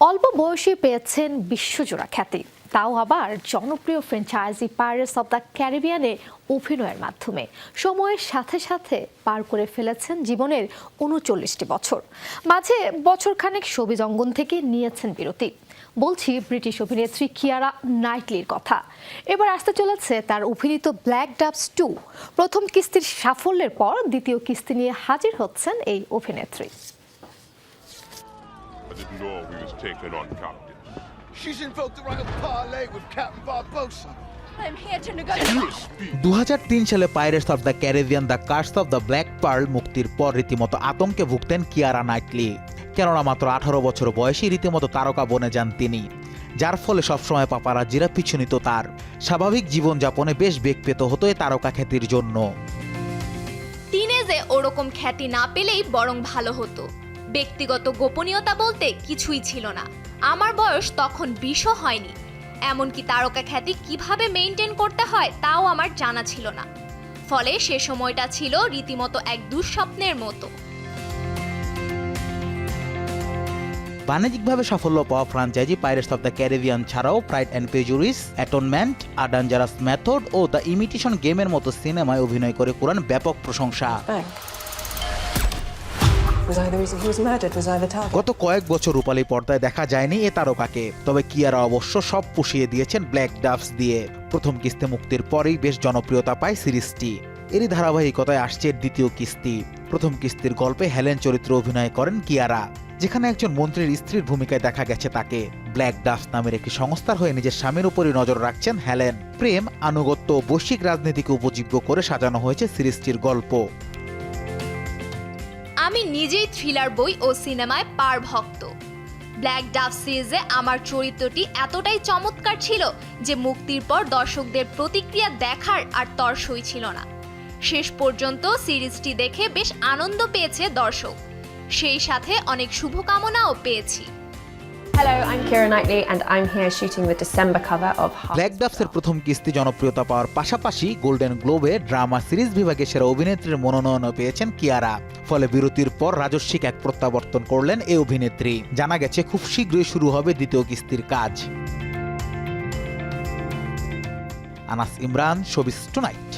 অল্প বয়সে পেয়েছেন বিশ্বজোড়া খ্যাতি, তাও আবার জনপ্রিয় ফ্র্যাঞ্চাইজি পাইরেটস অব দ্য ক্যারিবিয়ানে অভিনয়ের মাধ্যমে সময়ের সাথে সাথে পার করে ফেলেছেন জীবনের ৩৯টি বছর। মাঝে বছরখানেক শোবিজ অঙ্গন থেকে নিয়েছেন বিরতি। বলছি ব্রিটিশ অভিনেত্রী কিয়ারা নাইটলির কথা। এবার আসতে চলেছে তার অভিনীত ব্ল্যাক ডাভস 2। প্রথম কিস্তির সাফল্যের পর দ্বিতীয় কিস্তি নিয়ে হাজির হচ্ছেন এই অভিনেত্রী। I didn't know we was taking on Captain. She's invoked the right of parley with Captain Barbosa. I'm here to negotiate. 2003 সালে Pirates of the Caribbean the Curse of the Black Pearl মুক্তির পর রীতিমতো আতঙ্কে ভুগতেন Kiara nightly. কেননা মাত্র 18 বছর বয়সে রীতিমতো তারকা বনে যান তিনি, যার ফলে সবসময় পাপারাজ্জিরা পিছু নিত তার। স্বাভাবিক জীবনযাপনে বেশ বেগ পেতে হতো এই তারকা খ্যাতির জন্য। টিনেজে ওরকম খ্যাতি না পেলেই বরং ভালো হতো। ব্যক্তিগত গোপনীয়তা বলতে কিছুই ছিল না। আমার বয়স তখন 20ও হয়নি। এমনকি তারকা খ্যাতি কিভাবে মেইনটেইন করতে হয় তাও আমার জানা ছিল না। ফলে সে সময়টা ছিল রীতিমতো এক দুঃস্বপ্নের মতো। বাণিজ্যিকভাবে সাফল্য পাওয়া franchise Pirates of the Caribbean ছাড়াও Pride and Prejudice, Atonement, A Dangerous Method ও দ্য ইমিটেশন গেমের মতো সিনেমায় অভিনয় করে কুড়ান ব্যাপক প্রশংসা। গত কয়েক বছর রূপালী পর্দায় দেখা যায়নি এ তারকাকে, তবে কিয়ারা অবশ্য সব পুষিয়ে দিয়েছেন ব্ল্যাক ডাভস দিয়ে। প্রথম কিস্তি মুক্তির পরেই বেশ জনপ্রিয়তা পায় সিরিজটি। এরই ধারাবাহিকতায় আসছে দ্বিতীয় কিস্তি। প্রথম কিস্তির গল্পে হেলেন চরিত্রে অভিনয় করেন কিয়ারা, যেখানে একজন মন্ত্রীর স্ত্রীর ভূমিকায় দেখা গেছে তাকে। ব্ল্যাক ডাভস নামের একটি সংস্থার হয়ে নিজের স্বামীর উপরই নজর রাখছেন হেলেন। প্রেম, আনুগত্য ও বৈশ্বিক রাজনীতিকে উপজীব্য করে সাজানো হয়েছে সিরিজটির গল্প। আমি নিজেই থ্রিলার বই ও সিনেমায় পার ভক্ত। ব্ল্যাক ডাভ সিরিজে আমার চরিত্রটি এতটাই চমৎকার ছিল যে মুক্তির পর দর্শকদের প্রতিক্রিয়া দেখার আর তর্সই ছিল না। শেষ পর্যন্ত সিরিজটি দেখে বেশ আনন্দ পেয়েছে দর্শক, সেই সাথে অনেক শুভকামনাও পেয়েছি। Hello, I'm Keira Knightley and I'm here shooting the December cover of Black ডাভসের প্রথম কিস্তি জনপ্রিয়তা পাওয়ার পাশাপাশি গোল্ডেন গ্লোবে ড্রামা সিরিজ বিভাগে সেরা অভিনেত্রীর মনোনয়নও পেয়েছেন কিয়ারা। ফলে বিরতির পর রাজস্বিক এক প্রত্যাবর্তন করলেন এই অভিনেত্রী। জানা গেছে খুব শীঘ্রই শুরু হবে দ্বিতীয় কিস্তির কাজ। Anas Imran, showbiz tonight.